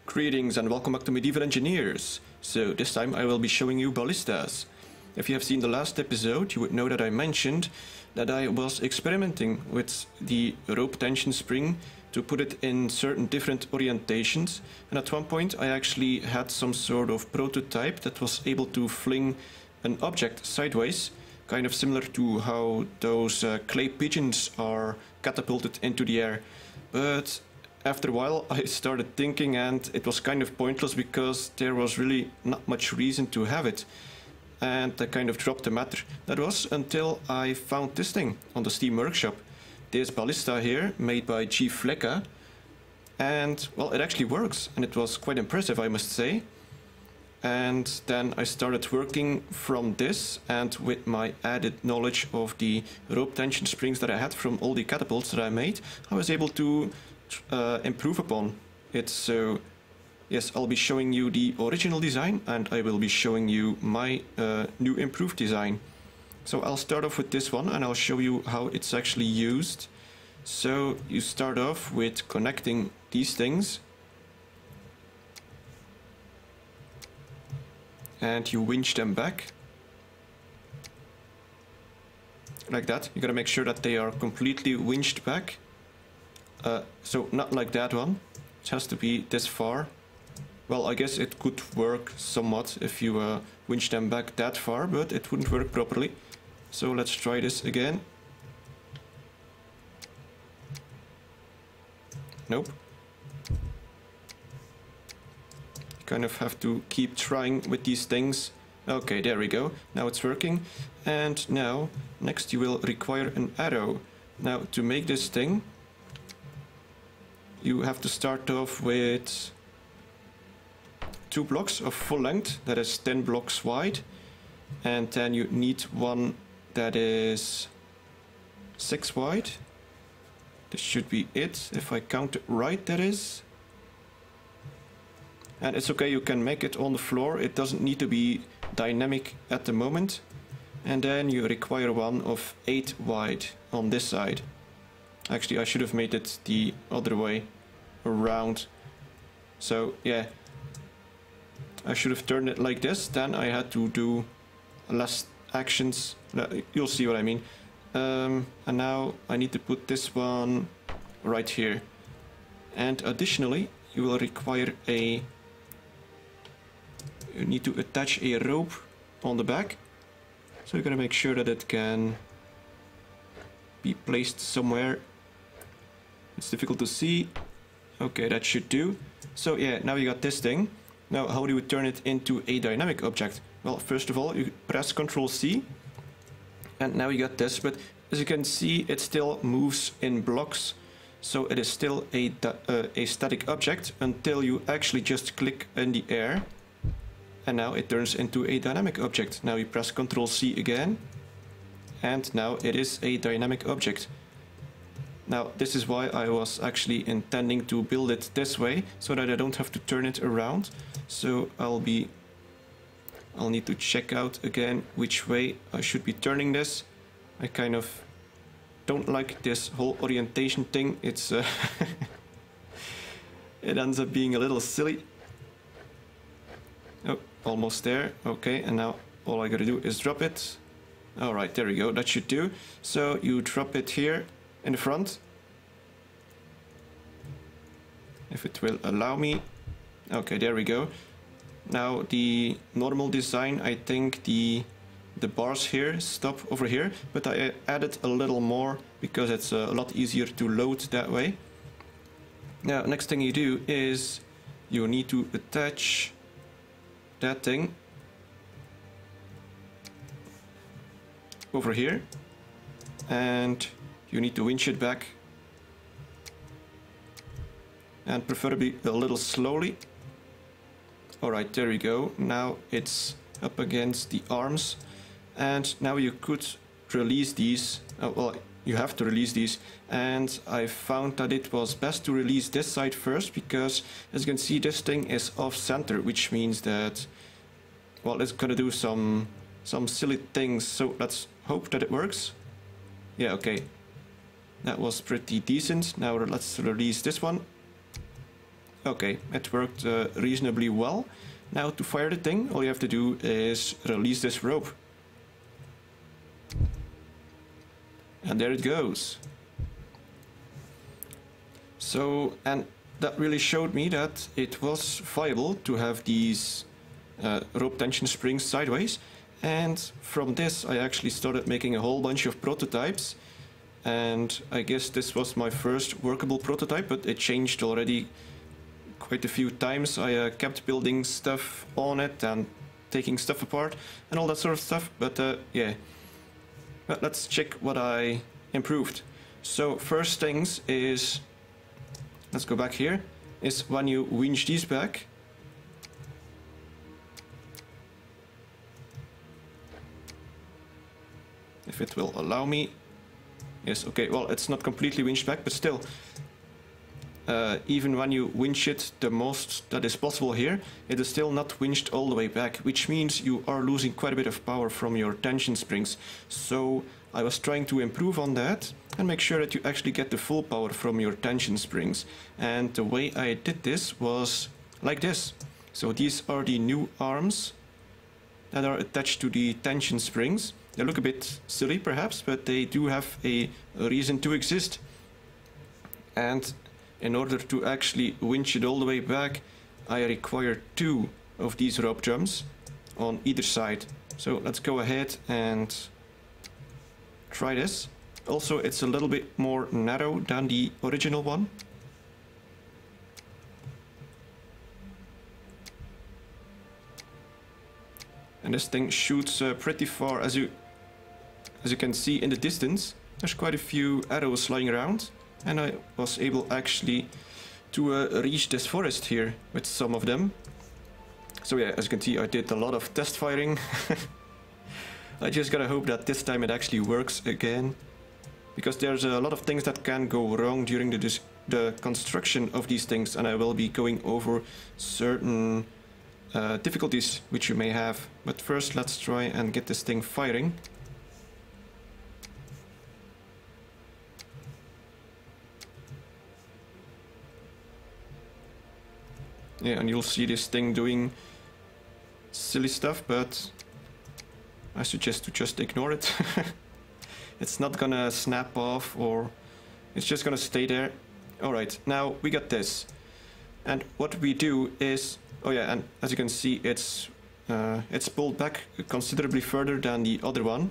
Greetings and welcome back to Medieval Engineers. So this time I will be showing you Ballistas. If you have seen the last episode, you would know that I mentioned that I was experimenting with the rope tension spring to put it in certain different orientations, and at one point I actually had some sort of prototype that was able to fling an object sideways, kind of similar to how those clay pigeons are catapulted into the air. But after a while I started thinking, and it was kind of pointless because there was really not much reason to have it. And I kind of dropped the matter. That was until I found this thing on the Steam Workshop. This Ballista here, made by gFleka. And, well, it actually works. And it was quite impressive, I must say. And then I started working from this, and with my added knowledge of the rope tension springs that I had from all the catapults that I made, I was able to improve upon it. So yes, I'll be showing you the original design, and I will be showing you my new improved design. So I'll start off with this one and I'll show you how it's actually used. So you start off with connecting these things and you winch them back like that. You gotta make sure that they are completely winched back. So not like that one, it has to be this far. Well, I guess it could work somewhat if you winch them back that far, but it wouldn't work properly. So let's try this again. Nope. You kind of have to keep trying with these things. Okay, there we go. Now it's working. And now, next you will require an arrow. Now, to make this thing, you have to start off with 2 blocks of full length, that is 10 blocks wide, and then you need one that is 6 wide. This should be it, if I count it right, that is. And it's okay, you can make it on the floor, it doesn't need to be dynamic at the moment. And then you require one of 8 wide on this side. Actually, I should have made it the other way around. So yeah, I should have turned it like this, then I had to do less actions. You'll see what I mean. And now I need to put this one right here. And additionally, you will require you need to attach a rope on the back. So you're gonna make sure that it can be placed somewhere. It's difficult to see. Okay, that should do. So yeah, now you got this thing. Now, how do you turn it into a dynamic object? Well, first of all, you press Ctrl C, and now you got this, but as you can see, it still moves in blocks. So it is still a static object until you actually just click in the air, and now it turns into a dynamic object. Now you press Ctrl C again, and now it is a dynamic object. Now, this is why I was actually intending to build it this way, so that I don't have to turn it around. So I'll need to check out again which way I should be turning this. I kind of don't like this whole orientation thing. It's it ends up being a little silly. Oh, almost there. Okay, and now all I gotta do is drop it. Alright, there we go, that should do. So you drop it here in the front, if it will allow me. Okay, there we go. Now the normal design, I think the bars here stop over here, but I added a little more because it's a lot easier to load that way. Now, next thing you do is you need to attach that thing over here, and you need to winch it back, and preferably a little slowly. Alright, there we go. Now it's up against the arms, and now you could release these. Well, you have to release these, and I found that it was best to release this side first, because as you can see, this thing is off center, which means that, well, it's gonna do some silly things. So let's hope that it works. Yeah, okay. That was pretty decent. Now let's release this one. Okay, it worked reasonably well. Now to fire the thing, all you have to do is release this rope. And there it goes. So, and that really showed me that it was viable to have these rope tension springs sideways. And from this I actually started making a whole bunch of prototypes. And I guess this was my first workable prototype, but it changed already quite a few times. I kept building stuff on it and taking stuff apart and all that sort of stuff. But yeah, but let's check what I improved. So first things is, let's go back here, is when you winch these back, if it will allow me. Yes, okay, well, it's not completely winched back, but still, even when you winch it the most that is possible here, it is still not winched all the way back, which means you are losing quite a bit of power from your tension springs. So I was trying to improve on that and make sure that you actually get the full power from your tension springs. And the way I did this was like this. So these are the new arms that are attached to the tension springs. They look a bit silly perhaps, but they do have a reason to exist. And in order to actually winch it all the way back, I require 2 of these rope drums on either side. So let's go ahead and try this. Also, it's a little bit more narrow than the original one. And this thing shoots pretty far. As you can see in the distance, there's quite a few arrows lying around. And I was able actually to reach this forest here with some of them. So yeah, as you can see, I did a lot of test firing. I just gotta hope that this time it actually works again. Because there's a lot of things that can go wrong during the construction of these things. And I will be going over certain difficulties which you may have. But first, let's try and get this thing firing. Yeah, and you'll see this thing doing silly stuff, but I suggest to just ignore it. It's not gonna snap off, or it's just gonna stay there. Alright, now we got this. And what we do is, oh yeah, and as you can see, it's pulled back considerably further than the other one.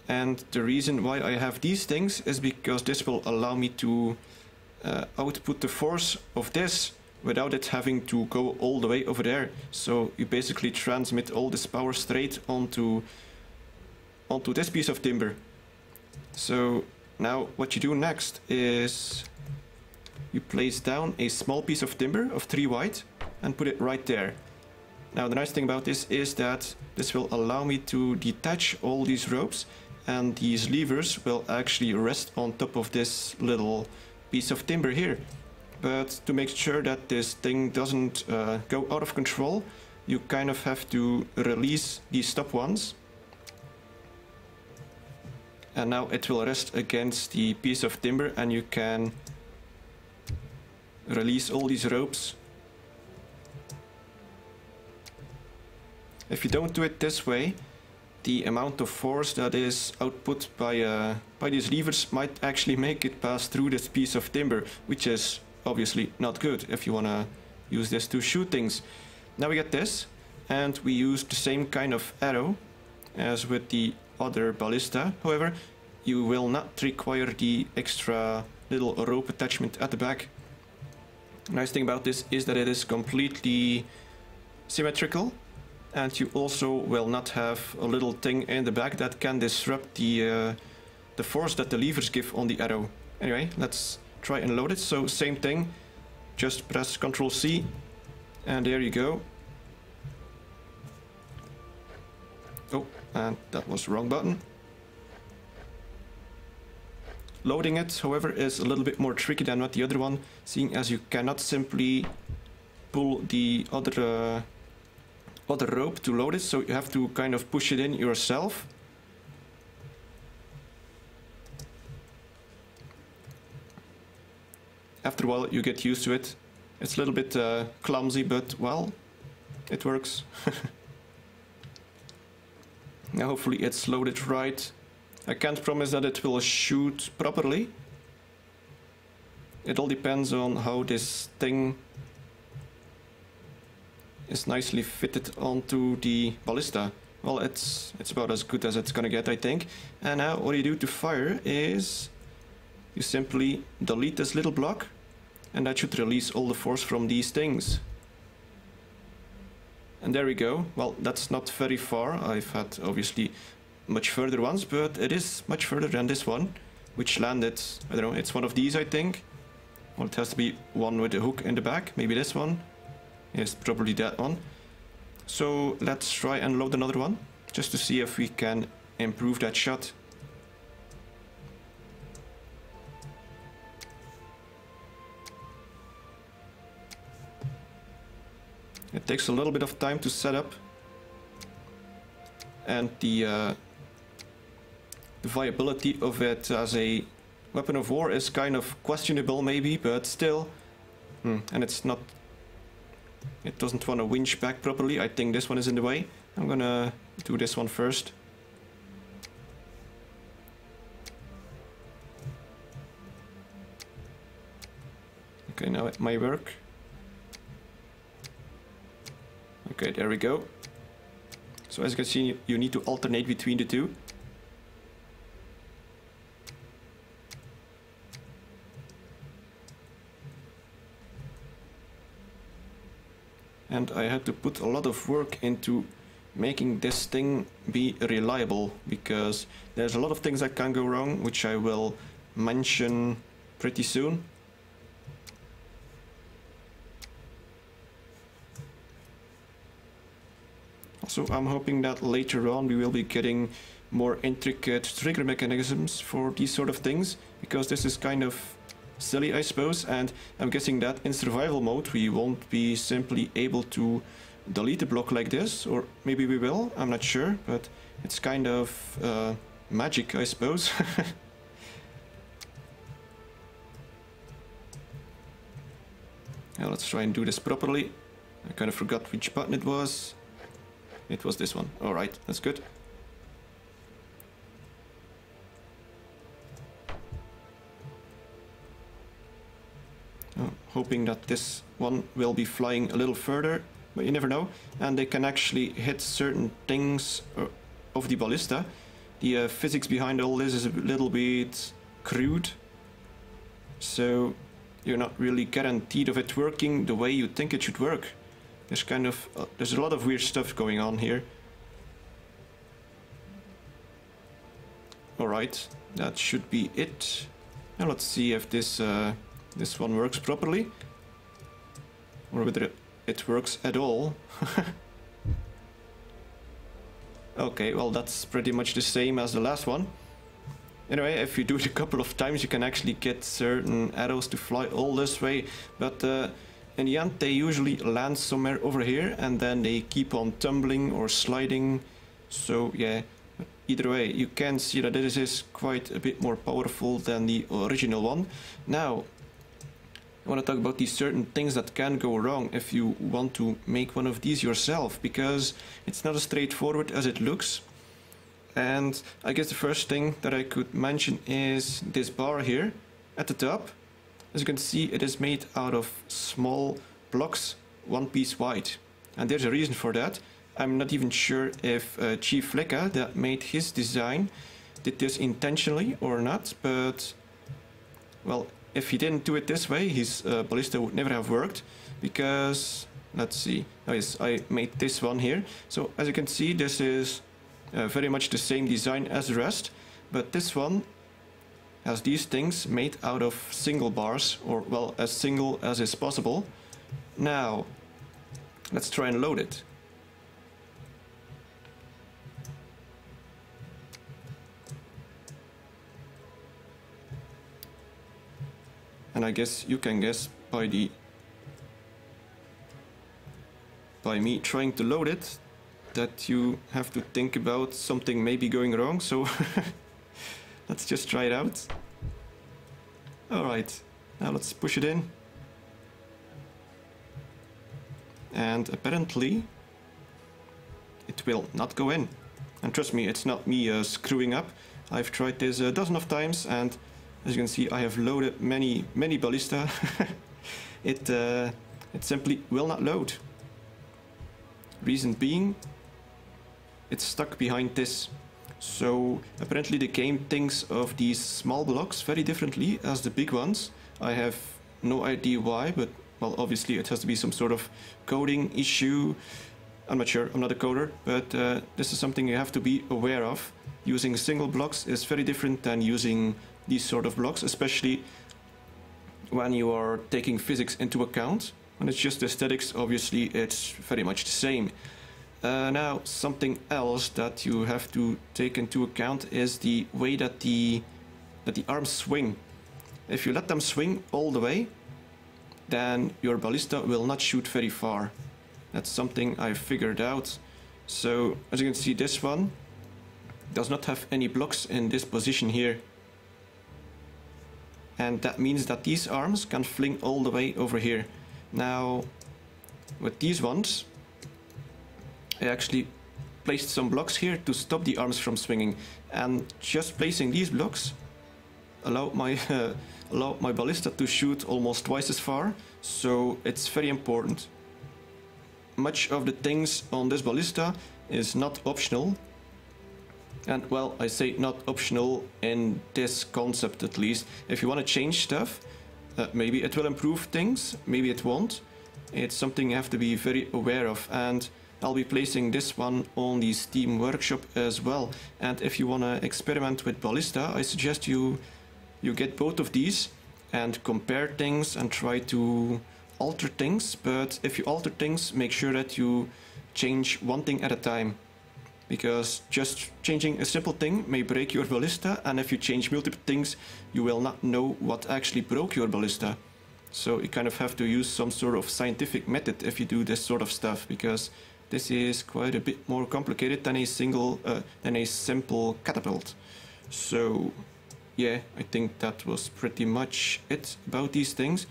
And the reason why I have these things is because this will allow me to output the force of this without it having to go all the way over there. So you basically transmit all this power straight onto this piece of timber. So now what you do next is you place down a small piece of timber of 3 wide and put it right there. Now the nice thing about this is that this will allow me to detach all these ropes, and these levers will actually rest on top of this little piece of timber here. But to make sure that this thing doesn't go out of control, you kind of have to release these top ones. And now it will rest against the piece of timber, and you can release all these ropes. If you don't do it this way, the amount of force that is output by these levers might actually make it pass through this piece of timber, which is obviously not good if you want to use this to shoot things. Now we get this, and we use the same kind of arrow as with the other ballista. However, you will not require the extra little rope attachment at the back. The nice thing about this is that it is completely symmetrical, and you also will not have a little thing in the back that can disrupt the force that the levers give on the arrow. Anyway, let's try and load it. So same thing, just press Ctrl C, and there you go. Oh, and that was the wrong button. Loading it, however, is a little bit more tricky than with the other one, seeing as you cannot simply pull the other rope to load it, so you have to kind of push it in yourself. After a while you get used to it, It's a little bit clumsy, but well, it works. Now hopefully it's loaded right. I can't promise that it will shoot properly. It all depends on how this thing is nicely fitted onto the ballista. Well, it's about as good as it's gonna get, I think. And now what you do to fire is you simply delete this little block, and that should release all the force from these things. And there we go. Well, that's not very far. I've had obviously much further ones, but it is much further than this one, which landed, I don't know, it's one of these, I think. Well, it has to be one with a hook in the back. Maybe this one. Yes, probably that one. So let's try and load another one, just to see if we can improve that shot. It takes a little bit of time to set up, and the viability of it as a weapon of war is kind of questionable maybe, but still. And it's not... It doesn't want to winch back properly. I think this one is in the way. I'm gonna do this one first. Okay, now it might work. Okay, there we go. So as you can see, you need to alternate between the two. And I had to put a lot of work into making this thing be reliable, because there's a lot of things that can go wrong, which I will mention pretty soon. Also, I'm hoping that later on we will be getting more intricate trigger mechanisms for these sort of things, because this is kind of silly, I suppose, and I'm guessing that in survival mode we won't be simply able to delete a block like this, or maybe we will, I'm not sure, but it's kind of magic, I suppose. Now let's try and do this properly. I kind of forgot which button it was. It was this one. Alright, that's good. Hoping that this one will be flying a little further, but you never know. And they can actually hit certain things of the ballista. The physics behind all this is a little bit crude, so you're not really guaranteed of it working the way you think it should work. There's kind of there's a lot of weird stuff going on here. Alright, that should be it. Now let's see if this this one works properly, or whether it works at all. Okay, well that's pretty much the same as the last one. Anyway, if you do it a couple of times you can actually get certain arrows to fly all this way, but in the end they usually land somewhere over here and then they keep on tumbling or sliding. So yeah, either way you can see that this is quite a bit more powerful than the original one. Now I want to talk about these certain things that can go wrong if you want to make one of these yourself, because it's not as straightforward as it looks. And I guess the first thing that I could mention is this bar here at the top. As you can see, it is made out of small blocks, one piece wide. And there's a reason for that. I'm not even sure if gFleka, that made his design, did this intentionally or not, but well, if he didn't do it this way, his ballista would never have worked, because, let's see, oh yes, I made this one here. So as you can see, this is very much the same design as the rest, but this one has these things made out of single bars, or well, as single as is possible. Now, let's try and load it. And I guess you can guess by me trying to load it that you have to think about something maybe going wrong, so let's just try it out. Alright, now let's push it in. and apparently it will not go in. And trust me, it's not me screwing up. I've tried this a dozen of times, and as you can see, I have loaded many ballista. It simply will not load. Reason being, it's stuck behind this. So apparently the game thinks of these small blocks very differently as the big ones. I have no idea why, but well, obviously it has to be some sort of coding issue. I'm not sure, I'm not a coder, but this is something you have to be aware of. Using single blocks is very different than using these sort of blocks, especially when you are taking physics into account. When it's just aesthetics, obviously it's very much the same. Now, something else that you have to take into account is the way that the arms swing. If you let them swing all the way, then your ballista will not shoot very far. That's something I figured out. So, as you can see, this one does not have any blocks in this position here. And that means that these arms can fling all the way over here. Now, with these ones, I actually placed some blocks here to stop the arms from swinging, and just placing these blocks allowed my ballista to shoot almost twice as far, so it's very important. Much of the things on this ballista is not optional, and well, I say not optional in this concept at least. If you want to change stuff, maybe it will improve things, maybe it won't. It's something you have to be very aware of, and I'll be placing this one on the Steam Workshop as well. And if you want to experiment with Ballista, I suggest you get both of these and compare things and try to alter things. But if you alter things, make sure that you change one thing at a time, because just changing a simple thing may break your ballista, and if you change multiple things, you will not know what actually broke your ballista. So you kind of have to use some sort of scientific method if you do this sort of stuff, because this is quite a bit more complicated than a simple catapult. So yeah, I think that was pretty much it about these things.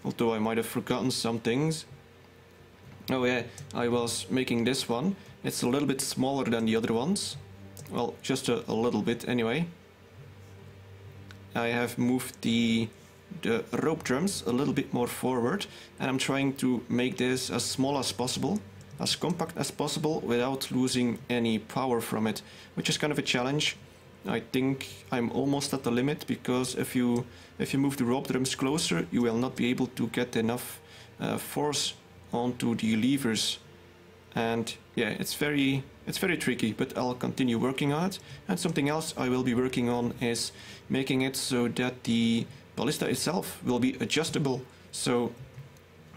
Although I might have forgotten some things. Oh yeah, I was making this one. It's a little bit smaller than the other ones. Well, just a little bit anyway. I have moved the rope drums a little bit more forward, and I'm trying to make this as small as possible, as compact as possible, without losing any power from it, which is kind of a challenge. I think I'm almost at the limit, because if you move the rope drums closer, you will not be able to get enough force onto the levers. And yeah, it's very tricky, but I'll continue working on it. And something else I will be working on is making it so that the ballista itself will be adjustable, so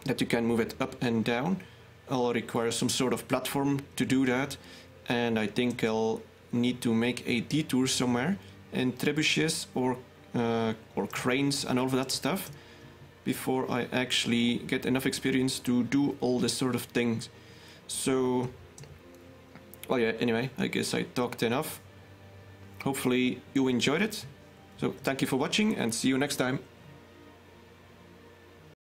that you can move it up and down. I'll require some sort of platform to do that, and I think I'll need to make a detour somewhere in trebuchets or cranes and all of that stuff before I actually get enough experience to do all this sort of things. So, well yeah, anyway, I guess I talked enough. Hopefully you enjoyed it. So thank you for watching, and see you next time.